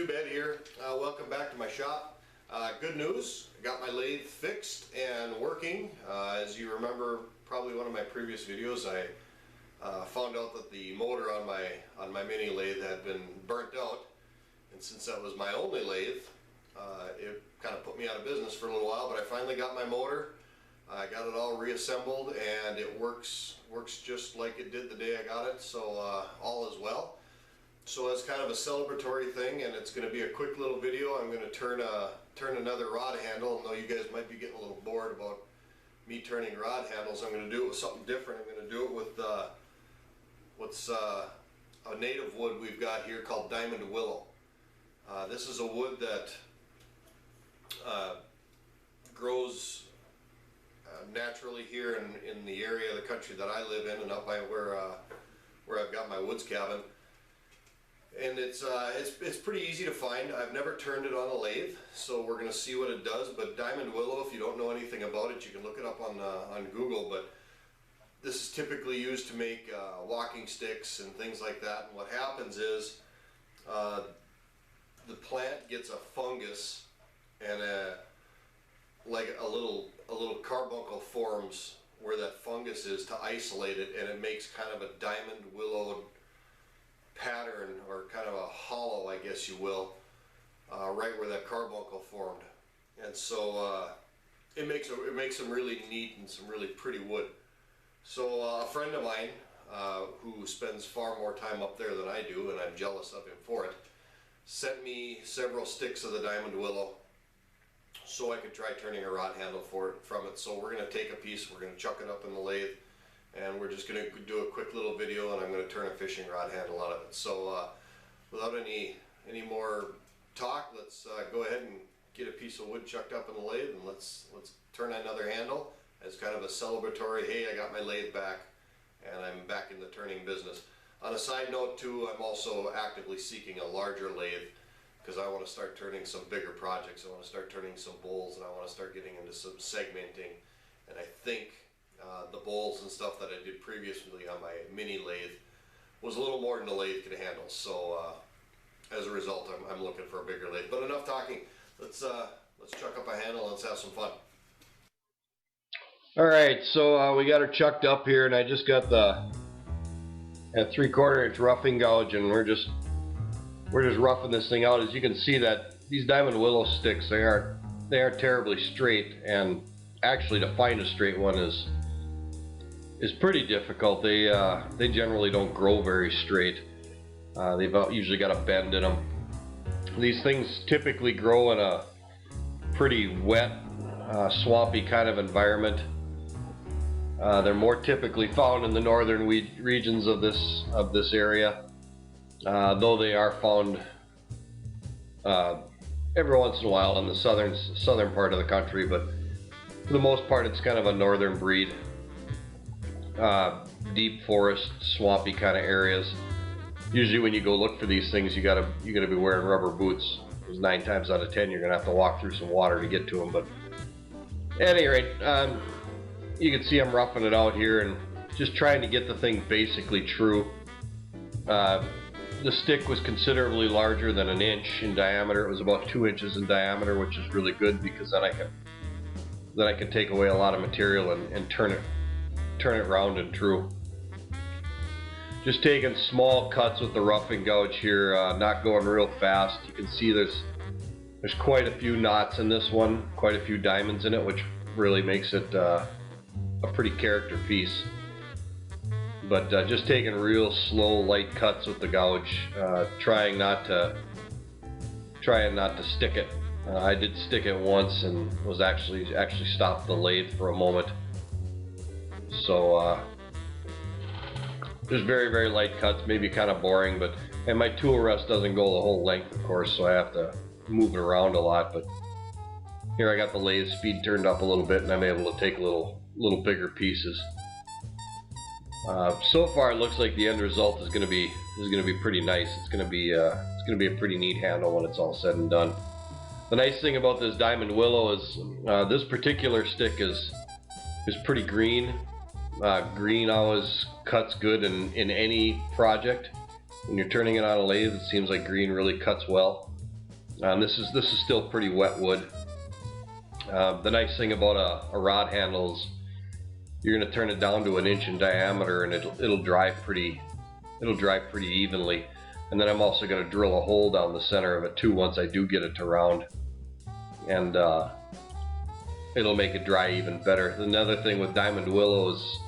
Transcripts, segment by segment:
YouTube, Ed here. Welcome back to my shop. Good news, I got my lathe fixed and working. As you remember, probably one of my previous videos, I found out that the motor on my mini lathe had been burnt out, and since that was my only lathe, it kind of put me out of business for a little while. But I finally got my motor. I got it all reassembled, and it works just like it did the day I got it. So all is well. So as kind of a celebratory thing, and it's going to be a quick little video. I'm going to turn another rod handle. I know you guys might be getting a little bored about me turning rod handles. I'm going to do it with something different. I'm going to do it with what's a native wood we've got here called Diamond Willow. This is a wood that grows naturally here in the area of the country that I live in, and up by where I've got my woods cabin. And it's pretty easy to find. I've never turned it on a lathe, so we're going to see what it does. But Diamond Willow, if you don't know anything about it, you can look it up on Google. But this is typically used to make walking sticks and things like that. And what happens is the plant gets a fungus, and like a little carbuncle forms where that fungus is to isolate it, and it makes kind of a diamond willow pattern, or kind of a hollow, I guess you will, right where that carbuncle formed. And so it makes some really neat and some really pretty wood. So a friend of mine who spends far more time up there than I do, and I'm jealous of him for it, sent me several sticks of the Diamond Willow so I could try turning a rod handle from it. So we're going to take a piece, we're going to chuck it up in the lathe, and we're just going to do a quick little video, and I'm going to turn a fishing rod handle out of it. So without any more talk, let's go ahead and get a piece of wood chucked up in the lathe, and let's turn another handle as kind of a celebratory, hey, I got my lathe back and I'm back in the turning business. On a side note too, I'm also actively seeking a larger lathe because I want to start turning some bigger projects. I want to start turning some bowls, and I want to start getting into some segmenting. And I think the bowls and stuff that I did previously on my mini lathe was a little more than the lathe could handle. So as a result, I'm looking for a bigger lathe. But enough talking. Let's chuck up a handle and let's have some fun. All right, so we got her chucked up here, and I just got the 3/4 inch roughing gouge, and we're just roughing this thing out. As you can see, that these Diamond Willow sticks, they aren't terribly straight, and actually to find a straight one is pretty difficult. They generally don't grow very straight. They've usually got a bend in them. These things typically grow in a pretty wet, swampy kind of environment. They're more typically found in the northern regions of this area, though they are found every once in a while in the southern part of the country. But for the most part, it's kind of a northern breed. Deep forest, swampy kind of areas. Usually when you go look for these things, you gotta be wearing rubber boots, because 9 times out of 10 you're gonna have to walk through some water to get to them. But at any rate, you can see I'm roughing it out here and just trying to get the thing basically true. The stick was considerably larger than 1 inch in diameter. It was about 2 inches in diameter, which is really good, because then I can take away a lot of material and turn it round and true. Just taking small cuts with the roughing gouge here, not going real fast. You can see there's quite a few knots in this one, quite a few diamonds in it, which really makes it a pretty character piece. But just taking real slow, light cuts with the gouge, trying not to stick it. I did stick it once and was actually stopped the lathe for a moment. So just very, very light cuts, maybe kind of boring, and my tool rest doesn't go the whole length, of course, so I have to move it around a lot. But here I got the lathe speed turned up a little bit, and I'm able to take little bigger pieces. So far, it looks like the end result is going to be pretty nice. It's going to be a pretty neat handle when it's all said and done. The nice thing about this Diamond Willow is this particular stick is pretty green. Green always cuts good in any project. When you're turning it on a lathe, it seems like green really cuts well. And this is still pretty wet wood. The nice thing about a rod handle is you're going to turn it down to 1 inch in diameter, and it'll dry pretty evenly. And then I'm also going to drill a hole down the center of it too once I do get it to round, and it'll make it dry even better. Another thing with diamond willow is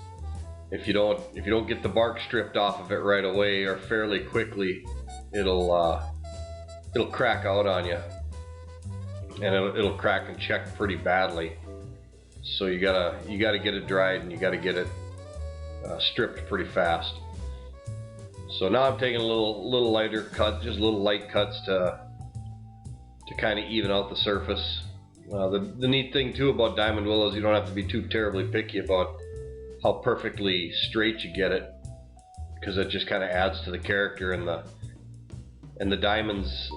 if you don't get the bark stripped off of it right away or fairly quickly, it'll crack out on you, and it'll crack and check pretty badly. So you gotta get it dried, and you gotta get it stripped pretty fast. So now I'm taking a little lighter cut, just little light cuts to kind of even out the surface. The neat thing too about diamond willow is you don't have to be too terribly picky about how perfectly straight you get it, because it just kind of adds to the character, and the diamonds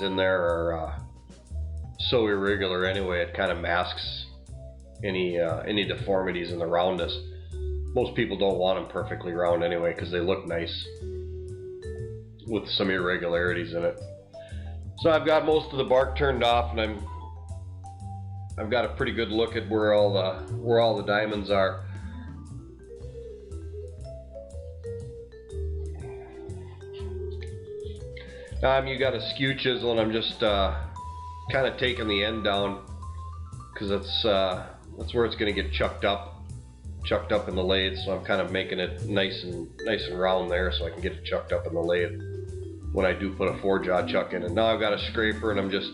in there are so irregular anyway, it kind of masks any deformities in the roundness. Most people don't want them perfectly round anyway because they look nice with some irregularities in it. So I've got most of the bark turned off, and I've got a pretty good look at where all the diamonds are. You got a skew chisel, and I'm just kind of taking the end down, because that's where it's going to get chucked up in the lathe. So I'm kind of making it nice and round there, so I can get it chucked up in the lathe when I do put a 4-jaw chuck in. And now I've got a scraper, and I'm just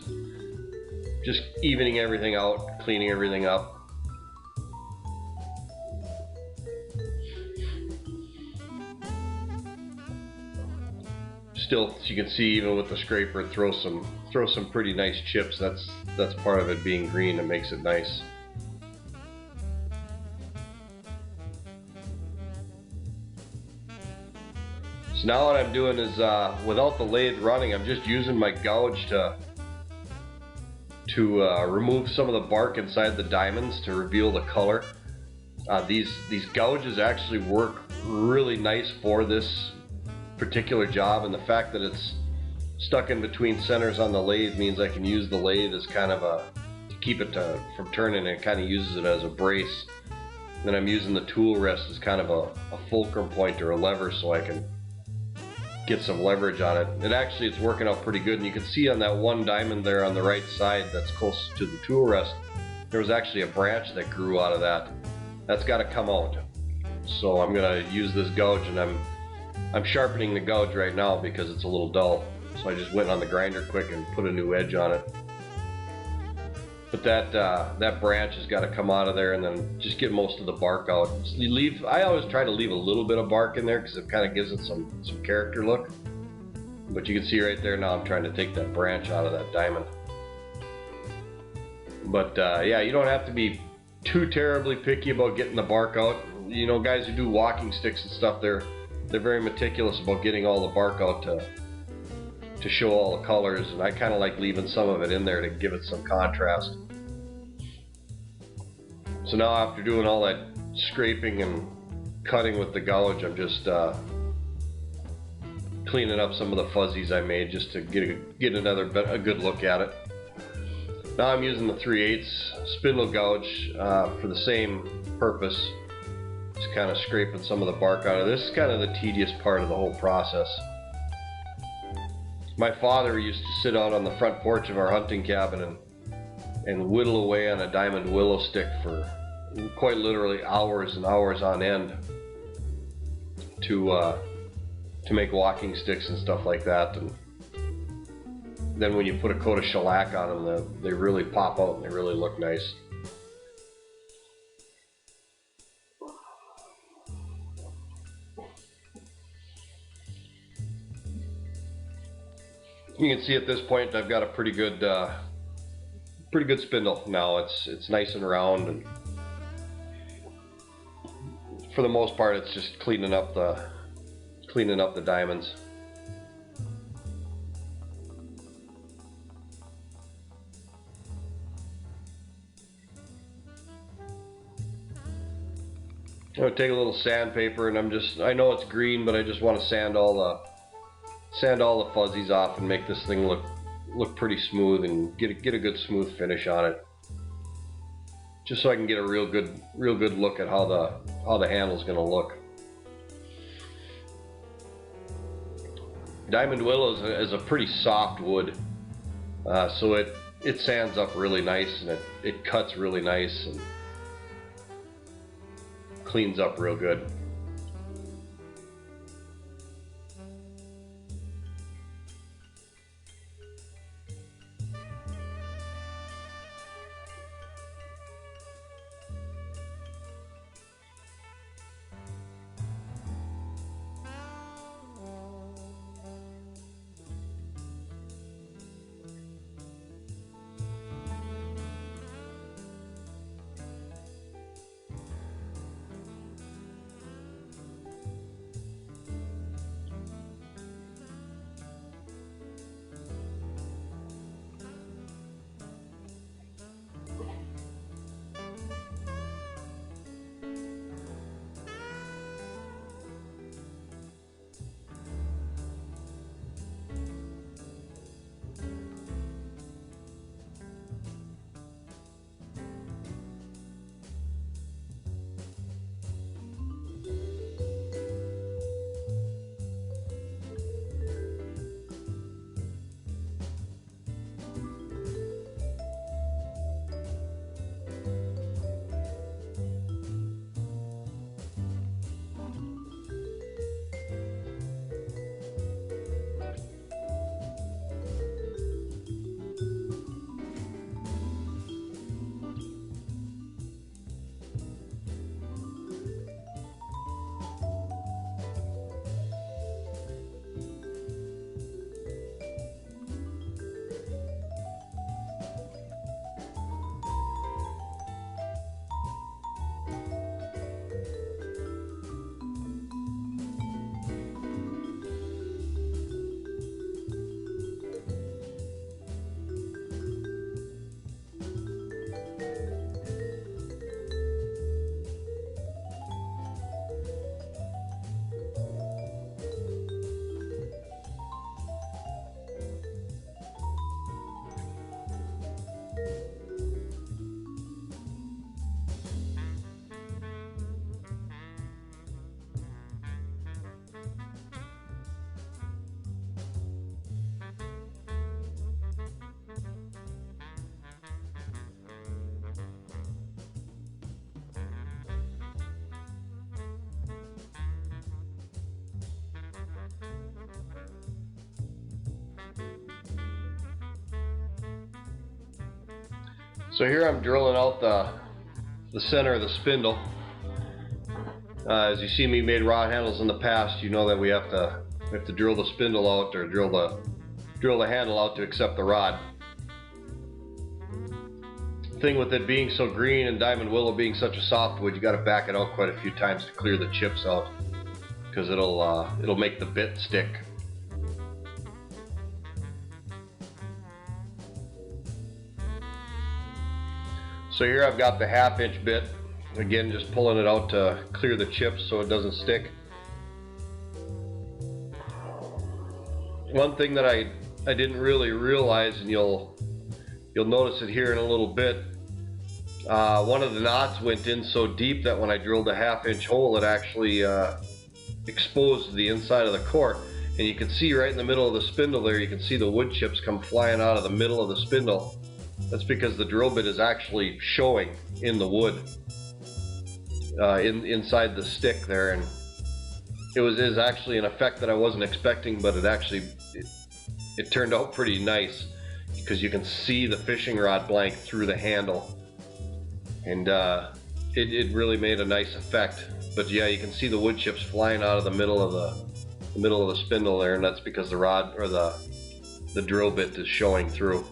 evening everything out, cleaning everything up. Still, as you can see, even with the scraper, it throws some pretty nice chips. That's part of it being green that makes it nice. So now what I'm doing is, without the lathe running, I'm just using my gouge to remove some of the bark inside the diamonds to reveal the color. These gouges actually work really nice for this particular job, and the fact that it's stuck in between centers on the lathe means I can use the lathe as kind of to keep it from turning, and it kind of uses it as a brace. And then I'm using the tool rest as kind of a fulcrum point or a lever, so I can get some leverage on it. And actually it's working out pretty good, and you can see on that one diamond there on the right side that's close to the tool rest, there was actually a branch that grew out of that. That's got to come out. So I'm going to use this gouge, and I'm sharpening the gouge right now because it's a little dull. So I just went on the grinder quick and put a new edge on it. But that branch has got to come out of there, and then just get most of the bark out. I always try to leave a little bit of bark in there because it kind of gives it some character look. But you can see right there now I'm trying to take that branch out of that diamond. But yeah, you don't have to be too terribly picky about getting the bark out. You know, guys who do walking sticks and stuff, they're very meticulous about getting all the bark out to show all the colors, and I kind of like leaving some of it in there to give it some contrast. So now, after doing all that scraping and cutting with the gouge, I'm just cleaning up some of the fuzzies I made just to get a good look at it. Now I'm using the 3/8 spindle gouge for the same purpose. Just kind of scraping some of the bark out of this. This is kind of the tedious part of the whole process. My father used to sit out on the front porch of our hunting cabin and whittle away on a diamond willow stick for quite literally hours and hours on end to make walking sticks and stuff like that. And then when you put a coat of shellac on them, they really pop out and they really look nice. You can see at this point I've got a pretty good spindle now. It's nice and round, and for the most part it's just cleaning up the diamonds. I'm gonna take a little sandpaper, and I know it's green, but I just want to sand all the fuzzies off and make this thing look pretty smooth and get a good smooth finish on it. Just so I can get a real good look at how the handle's going to look. Diamond willow is a pretty soft wood, so it sands up really nice, and it cuts really nice and cleans up real good. So here I'm drilling out the center of the spindle. As you see me made rod handles in the past, you know that we have to drill the spindle out, or drill the handle out to accept the rod. Thing with it being so green and diamond willow being such a soft wood, you got to back it out quite a few times to clear the chips out, because it'll make the bit stick. So here I've got the 1/2 inch bit, again just pulling it out to clear the chips so it doesn't stick. One thing that I didn't really realize, and you'll notice it here in a little bit, one of the knots went in so deep that when I drilled a 1/2 inch hole, it actually exposed the inside of the core. And you can see right in the middle of the spindle there, you can see the wood chips come flying out of the middle of the spindle. That's because the drill bit is actually showing in the wood, inside the stick there, and it is actually an effect that I wasn't expecting, but it turned out pretty nice, because you can see the fishing rod blank through the handle, and it really made a nice effect. But yeah, you can see the wood chips flying out of the middle of the spindle there, and that's because the rod, or the drill bit, is showing through.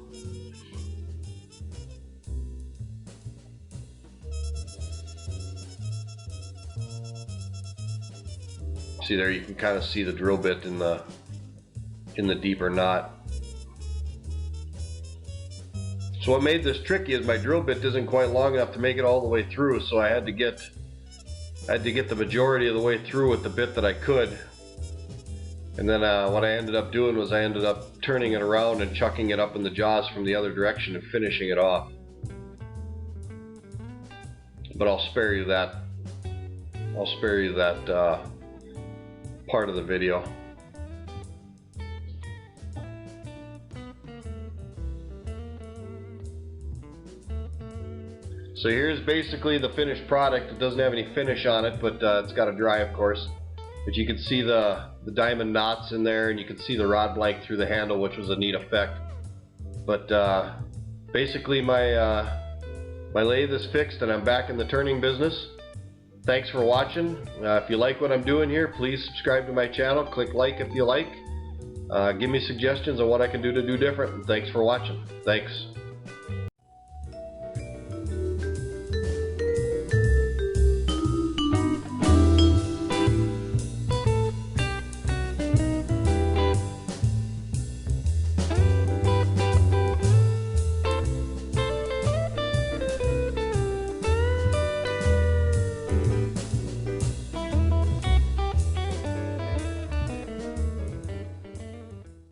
See there, you can kind of see the drill bit in the deeper knot. So what made this tricky is my drill bit isn't quite long enough to make it all the way through, so I had to get the majority of the way through with the bit that I could. And then what I ended up doing was I ended up turning it around and chucking it up in the jaws from the other direction and finishing it off. But I'll spare you that. I'll spare you that part of the video. So here's basically the finished product. It doesn't have any finish on it, but it's got to dry, of course. But you can see the diamond knots in there, and you can see the rod blank through the handle, which was a neat effect. But basically my lathe is fixed, and I'm back in the turning business. Thanks for watching. If you like what I'm doing here, please subscribe to my channel. Click like if you like. Give me suggestions on what I can do to do different. And thanks for watching. Thanks.